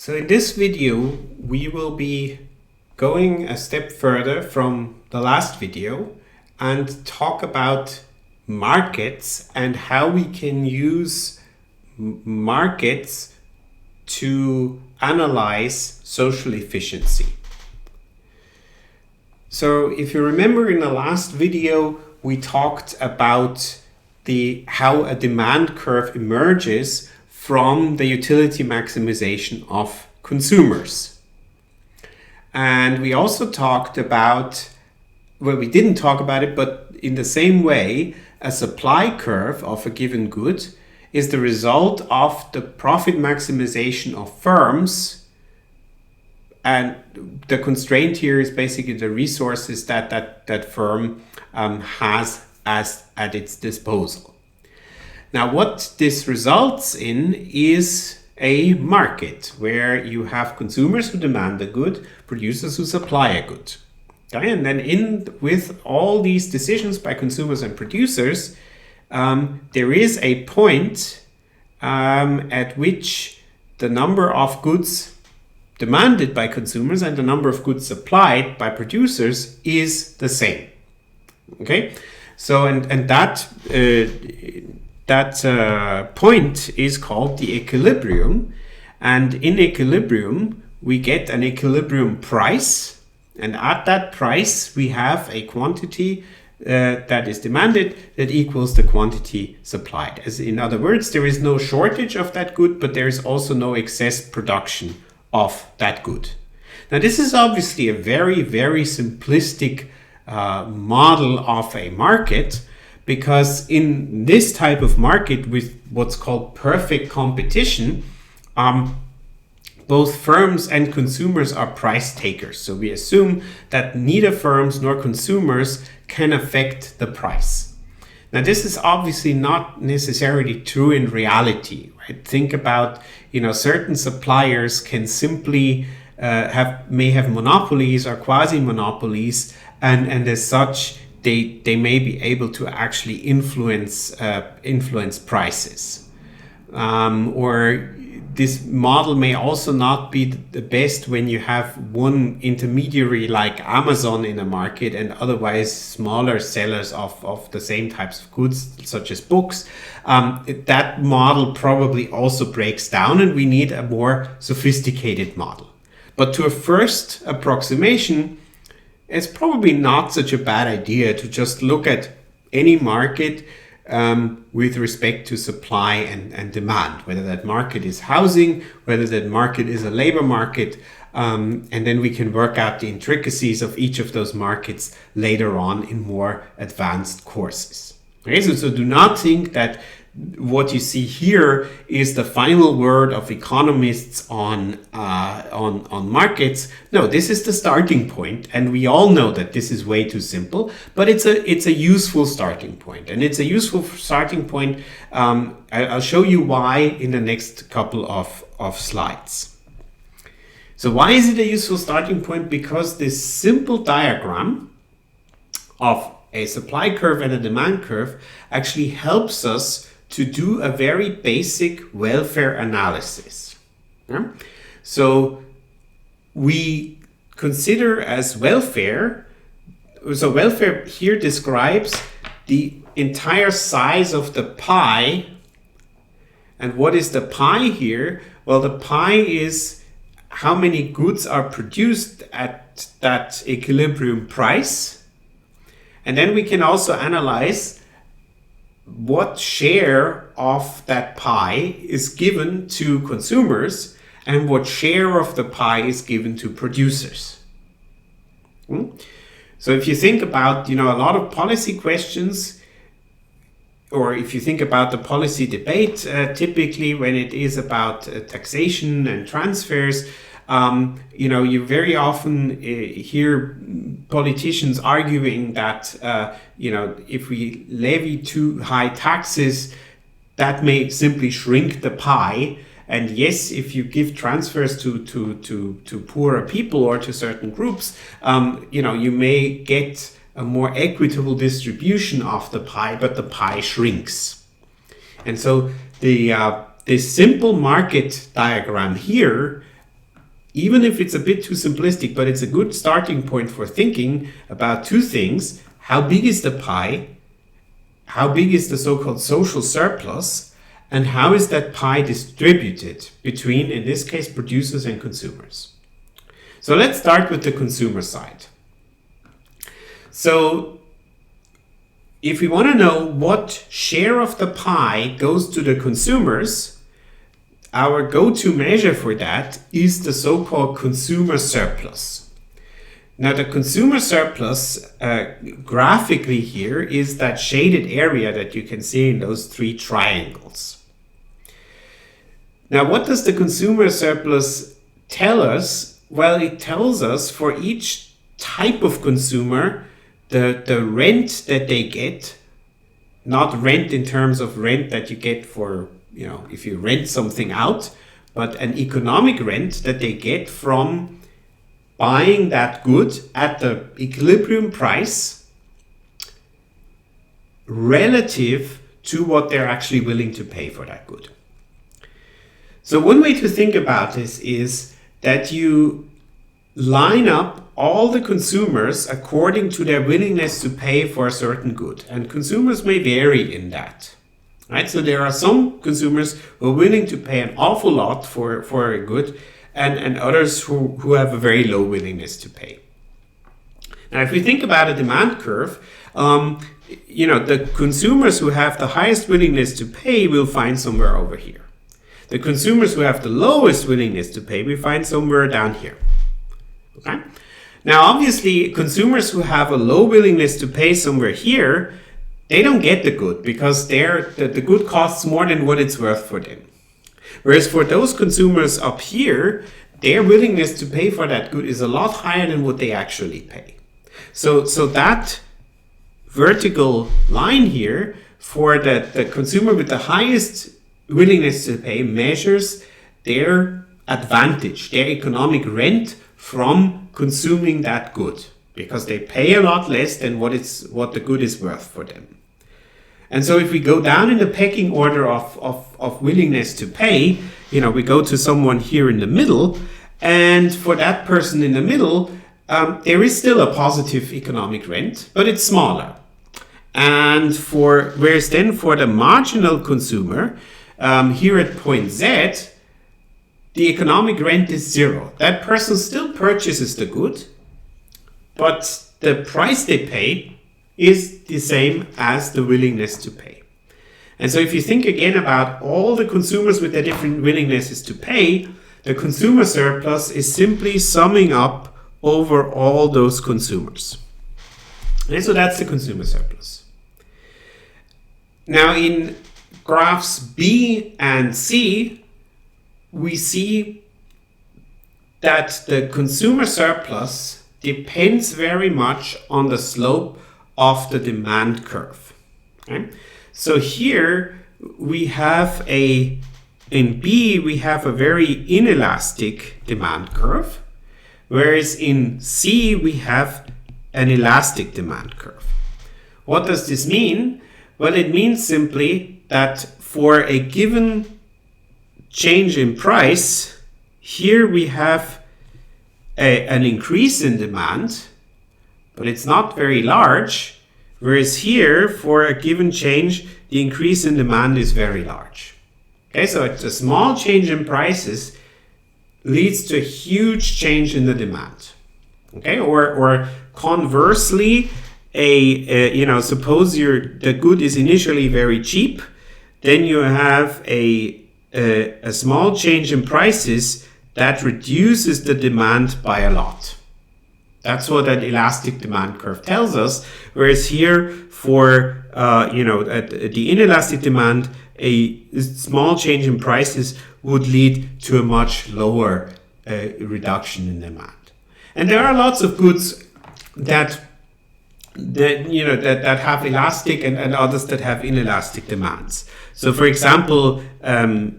So in this video, we will be going a step further from the last video and talk about markets and how we can use markets to analyze social efficiency. So if you remember in the last video, we talked about how a demand curve emerges from the utility maximization of consumers. And we also talked about, well, we didn't talk about it, but in the same way, a supply curve of a given good is the result of the profit maximization of firms. And the constraint here is basically the resources that firm has at its disposal. Now, what this results in is a market where you have consumers who demand a good, producers who supply a good. Okay? And then with all these decisions by consumers and producers, there is a point at which the number of goods demanded by consumers and the number of goods supplied by producers is the same. Okay, so and that point is called the equilibrium, and in equilibrium we get an equilibrium price, and at that price we have a quantity that is demanded that equals the quantity supplied. As in other words, there is no shortage of that good, but there is also no excess production of that good. Now this is obviously a very, very simplistic model of a market, because in this type of market with what's called perfect competition, both firms and consumers are price takers. So we assume that neither firms nor consumers can affect the price. Now this is obviously not necessarily true in reality, right? Think about, certain suppliers can simply may have monopolies or quasi-monopolies, and as such they may be able to actually influence prices. Or this model may also not be the best when you have one intermediary like Amazon in a market and otherwise smaller sellers of the same types of goods, such as books. That model probably also breaks down, and we need a more sophisticated model. But to a first approximation, it's probably not such a bad idea to just look at any market with respect to supply and demand, whether that market is housing, whether that market is a labor market, and then we can work out the intricacies of each of those markets later on in more advanced courses. Okay, so do not think that what you see here is the final word of economists on markets. No, this is the starting point, and we all know that this is way too simple, but it's a useful starting point, and it's a useful starting point. I'll show you why in the next couple of slides. So why is it a useful starting point? Because this simple diagram of a supply curve and a demand curve actually helps us to do a very basic welfare analysis. Yeah? So we consider as welfare, so welfare here describes the entire size of the pie. And what is the pie here? Well, the pie is how many goods are produced at that equilibrium price. And then we can also analyze what share of that pie is given to consumers and what share of the pie is given to producers. So if you think about, a lot of policy questions, or if you think about the policy debate, typically when it is about taxation and transfers, you very often hear politicians arguing that, if we levy too high taxes, that may simply shrink the pie. And yes, if you give transfers to poorer people or to certain groups, you may get a more equitable distribution of the pie, but the pie shrinks. And so this simple market diagram here even if it's a bit too simplistic, but it's a good starting point for thinking about two things. How big is the pie? How big is the so-called social surplus? And how is that pie distributed between, in this case, producers and consumers? So let's start with the consumer side. So if we want to know what share of the pie goes to the consumers, our go-to measure for that is the so-called consumer surplus. Now the consumer surplus graphically here is that shaded area that you can see in those three triangles. Now what does the consumer surplus tell us? Well, it tells us for each type of consumer the rent that they get, not rent in terms of rent that you get for, if you rent something out, but an economic rent that they get from buying that good at the equilibrium price relative to what they're actually willing to pay for that good. So one way to think about this is that you line up all the consumers according to their willingness to pay for a certain good. And consumers may vary in that. Right? So there are some consumers who are willing to pay an awful lot for a good, and others who have a very low willingness to pay. Now, if we think about a demand curve, the consumers who have the highest willingness to pay will find somewhere over here. The consumers who have the lowest willingness to pay we find somewhere down here. Okay? Now, obviously, consumers who have a low willingness to pay somewhere here, they don't get the good because the good costs more than what it's worth for them. Whereas for those consumers up here, their willingness to pay for that good is a lot higher than what they actually pay. So that vertical line here for the consumer with the highest willingness to pay measures their advantage, their economic rent from consuming that good, because they pay a lot less than what the good is worth for them. And so if we go down in the pecking order of willingness to pay, we go to someone here in the middle, and for that person in the middle, there is still a positive economic rent, but it's smaller. And whereas then for the marginal consumer, here at point Z, the economic rent is zero. That person still purchases the good, but the price they pay is the same as the willingness to pay. And so if you think again about all the consumers with their different willingnesses to pay, the consumer surplus is simply summing up over all those consumers. And so that's the consumer surplus. Now in graphs B and C, we see that the consumer surplus depends very much on the slope of the demand curve. Okay? So here we have in B we have a very inelastic demand curve, whereas in C we have an elastic demand curve. What does this mean? Well, it means simply that for a given change in price, here we have an increase in demand, but it's not very large, whereas here for a given change the increase in demand is very large. Okay, so it's a small change in prices leads to a huge change in the demand. Okay, or conversely, suppose the good is initially very cheap, then you have a small change in prices that reduces the demand by a lot. That's what an elastic demand curve tells us. Whereas here for the inelastic demand, a small change in prices would lead to a much lower reduction in demand. And there are lots of goods that have elastic and others that have inelastic demands. So for example,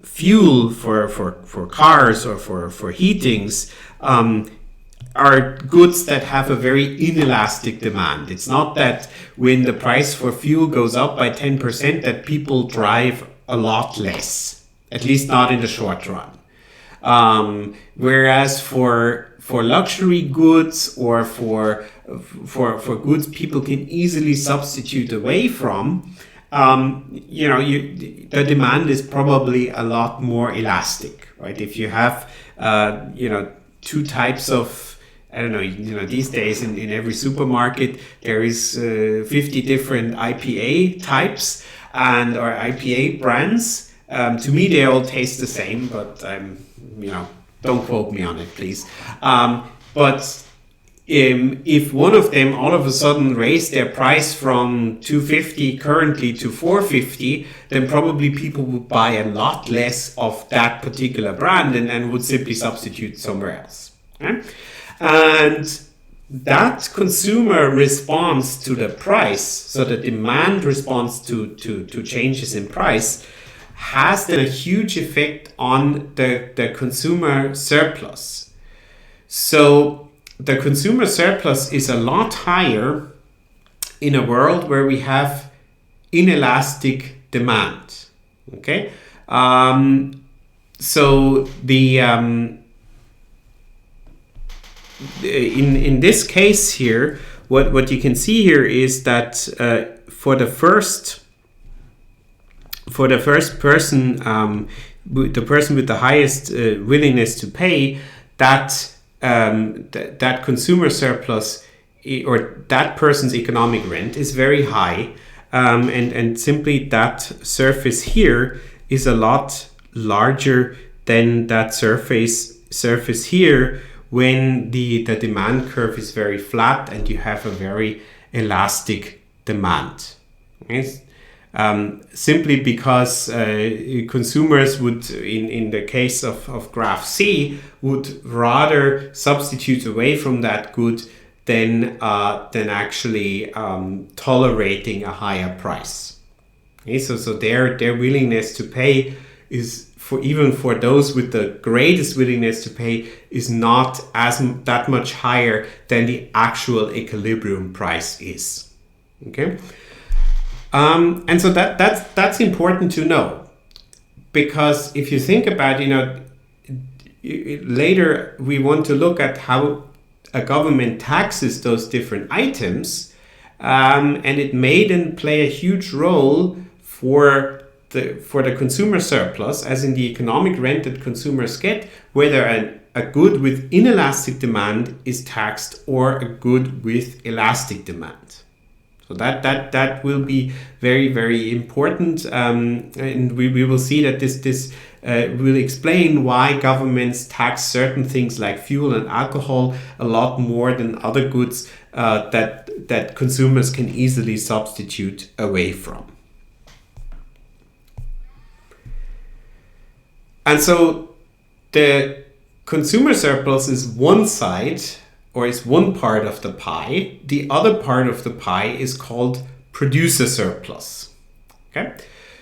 fuel for cars or for heatings are goods that have a very inelastic demand. It's not that when the price for fuel goes up by 10% that people drive a lot less, at least not in the short run. Whereas for luxury goods or for goods people can easily substitute away from, the demand is probably a lot more elastic, right? If you have, two types of, I don't know, these days in every supermarket, there is 50 different IPA types or IPA brands. To me, they all taste the same, but don't quote me on it, please. But if one of them all of a sudden raised their price from 250 currently to 450, then probably people would buy a lot less of that particular brand and would simply substitute somewhere else. Okay? And that consumer response to the price, so the demand response to changes in price, has then a huge effect on the consumer surplus. So the consumer surplus is a lot higher in a world where we have inelastic demand. Okay, so the in this case here, what you can see here is that for the first person, the person with the highest willingness to pay, that consumer surplus or that person's economic rent is very high, and simply that surface here is a lot larger than that surface here when the demand curve is very flat and you have a very elastic demand. Okay? Simply because consumers would, in the case of graph C, would rather substitute away from that good than actually tolerating a higher price. Okay, so their willingness to pay is, even for those with the greatest willingness to pay, is not that much higher than the actual equilibrium price is. Okay. And so that's important to know, because if you think about, later we want to look at how a government taxes those different items, and it may then play a huge role for the consumer surplus, as in the economic rent that consumers get, whether a good with inelastic demand is taxed or a good with elastic demand. So that will be very, very important, and we will see that this will explain why governments tax certain things like fuel and alcohol a lot more than other goods that consumers can easily substitute away from. And so the consumer surplus is one side, or is one part of the pie. The other part of the pie is called producer surplus. Okay,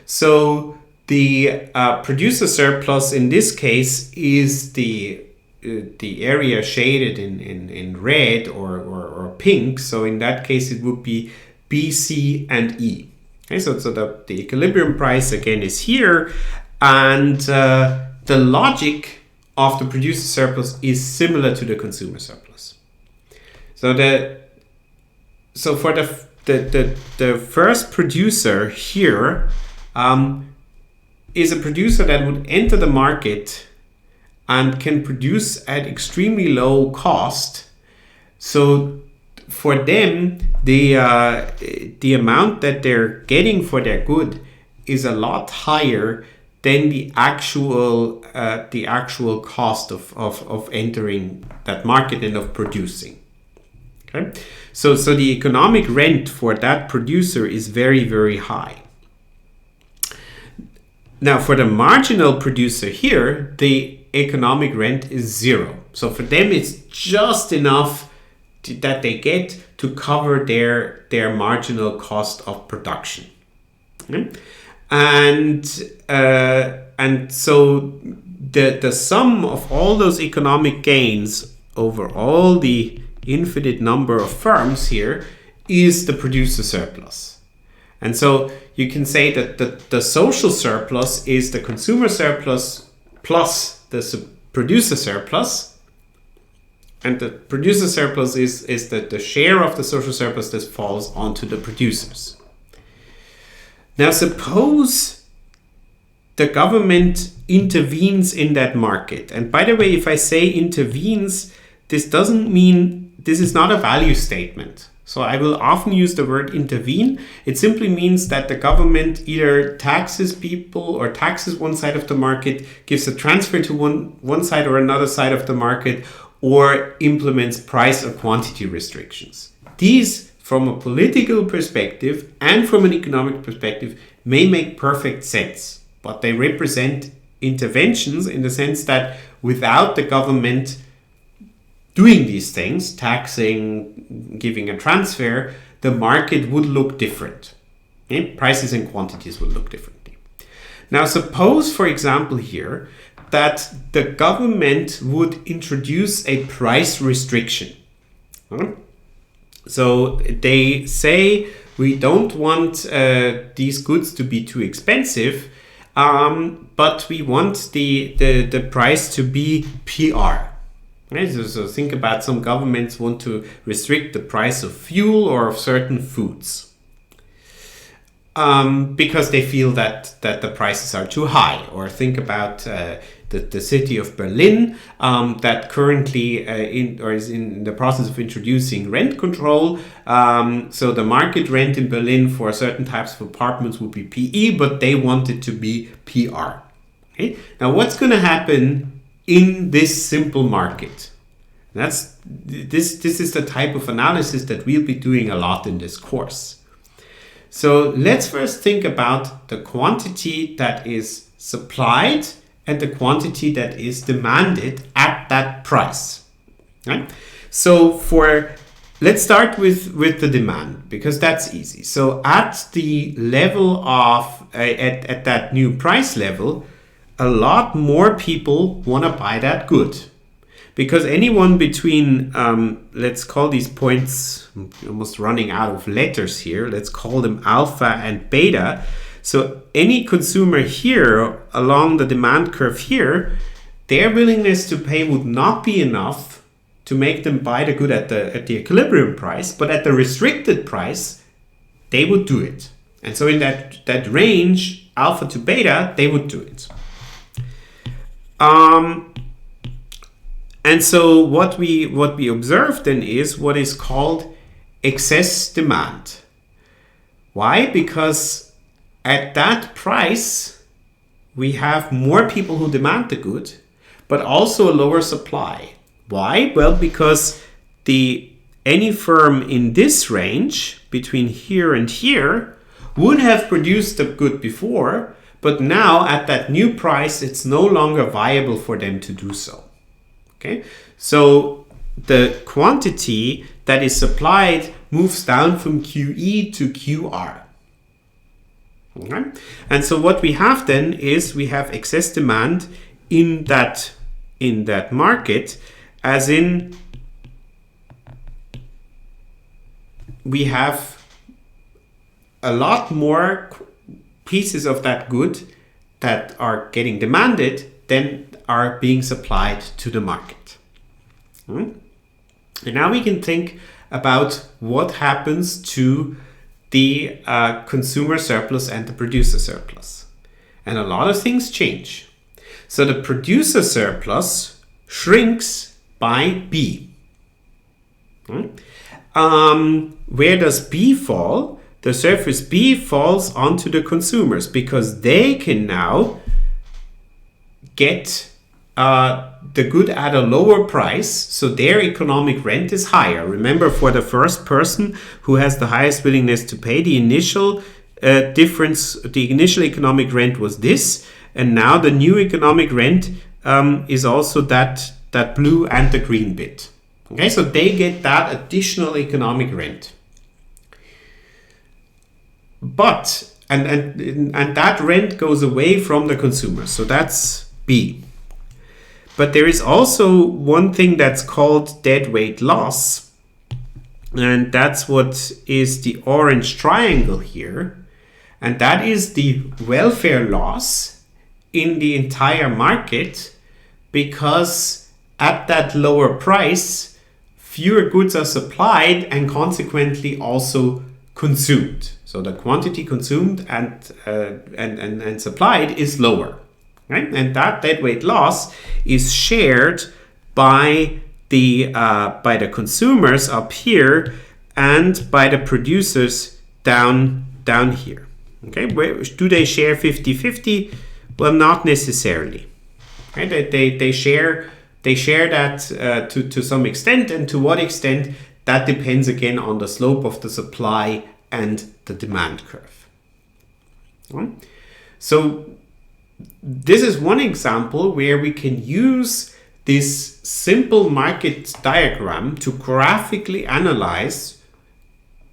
so the producer surplus in this case is the area shaded in red or pink. So in that case, it would be B, C, and E. Okay, so the equilibrium price again is here, and the logic of the producer surplus is similar to the consumer surplus. So for the first producer here is a producer that would enter the market and can produce at extremely low cost. So for them, the amount that they're getting for their good is a lot higher than the actual cost of entering that market and of producing. Okay, so the economic rent for that producer is very, very high. Now, for the marginal producer here, the economic rent is zero. So for them, it's just enough that they get to cover their marginal cost of production. Okay? And so the sum of all those economic gains over all the infinite number of firms here is the producer surplus. And so you can say that the social surplus is the consumer surplus plus the producer surplus. And the producer surplus is the share of the social surplus that falls onto the producers. Now, suppose the government intervenes in that market. And by the way, if I say intervenes, this doesn't mean, this is not a value statement. So I will often use the word intervene. It simply means that the government either taxes people or taxes one side of the market, gives a transfer to one side or another side of the market, or implements price or quantity restrictions. These, from a political perspective and from an economic perspective, may make perfect sense, but they represent interventions in the sense that without the government doing these things, taxing, giving a transfer, the market would look different. Okay? Prices and quantities would look differently. Now, suppose, for example, here, that the government would introduce a price restriction. So they say, we don't want these goods to be too expensive, but we want the price to be PR. Right? So think about, some governments want to restrict the price of fuel or of certain foods. Because they feel that the prices are too high. Or think about the city of Berlin that currently is in the process of introducing rent control. So the market rent in Berlin for certain types of apartments would be PE, but they want it to be PR. Okay? Now, what's going to happen in this simple market? This is the type of analysis that we'll be doing a lot in this course. So let's first think about the quantity that is supplied and the quantity that is demanded at that price. Right? So let's start with the demand, because that's easy. So at the level of, at that new price level, a lot more people want to buy that good. Because anyone between, let's call these points, I'm almost running out of letters here, let's call them alpha and beta. So any consumer here along the demand curve here, their willingness to pay would not be enough to make them buy the good at the equilibrium price, but at the restricted price, they would do it. And so in that range, alpha to beta, they would do it. And so what we observe then is what is called excess demand. Why? Because at that price, we have more people who demand the good, but also a lower supply. Why? Well, because any firm in this range, between here and here, would have produced the good before, but now at that new price, it's no longer viable for them to do so. Okay, so the quantity that is supplied moves down from QE to QR. Okay? And so what we have then is we have excess demand in that market, as in we have a lot more pieces of that good that are getting demanded than are being supplied to the market. And now we can think about what happens to the consumer surplus and the producer surplus. And a lot of things change. So the producer surplus shrinks by B. Where does B fall? The surface B falls onto the consumers, because they can now get the good at a lower price, so their economic rent is higher. Remember, for the first person who has the highest willingness to pay, the initial the initial economic rent was this, and now the new economic rent is also that blue and the green bit. Okay, so they get that additional economic rent. But and that rent goes away from the consumer, so that's B. But there is also one thing that's called deadweight loss, and that's what is the orange triangle here, and that is the welfare loss in the entire market, because at that lower price, fewer goods are supplied and consequently also consumed. So the quantity consumed and supplied is lower, right? And that deadweight loss is shared by the consumers up here and by the producers down here. Okay, do they share 50-50? Well, not necessarily. Right? They share that to some extent, and to what extent, that depends again on the slope of the supply and the demand curve. So this is one example where we can use this simple market diagram to graphically analyze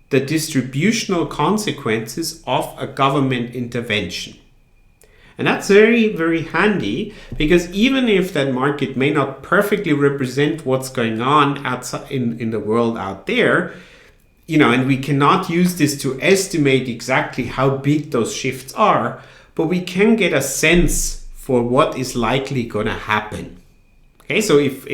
the distributional consequences of a government intervention. And that's very, very handy, because even if that market may not perfectly represent what's going on outside in the world out there, and we cannot use this to estimate exactly how big those shifts are, but we can get a sense for what is likely going to happen. Okay, so if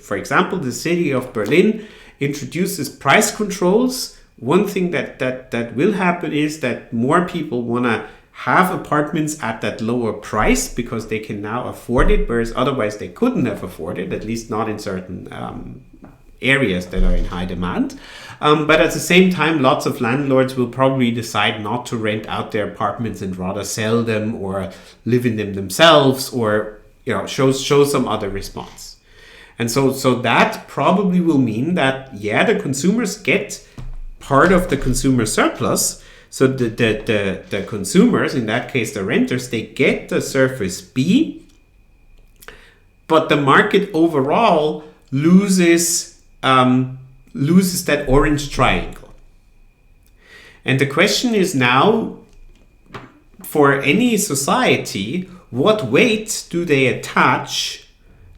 for example, the city of Berlin introduces price controls, one thing that will happen is that more people want to have apartments at that lower price because they can now afford it, whereas otherwise they couldn't have afforded it, at least not in certain areas that are in high demand. But at the same time, lots of landlords will probably decide not to rent out their apartments and rather sell them or live in them themselves, or show some other response. And so that probably will mean that the consumers get part of the consumer surplus. So the consumers, in that case the renters, they get the surface B, but the market overall loses that orange triangle. And the question is now, for any society, what weight do they attach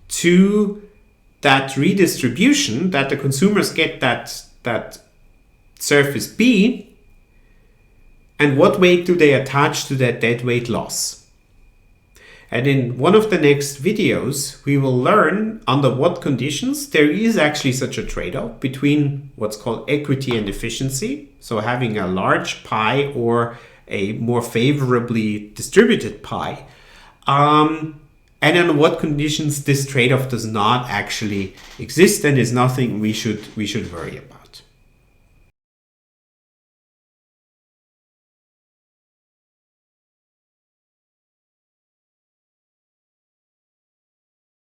to that redistribution, that the consumers get that surface B, and what weight do they attach to that deadweight loss? And in one of the next videos, we will learn under what conditions there is actually such a trade-off between what's called equity and efficiency, so having a large pie or a more favorably distributed pie, and under what conditions this trade-off does not actually exist and is nothing we should worry about.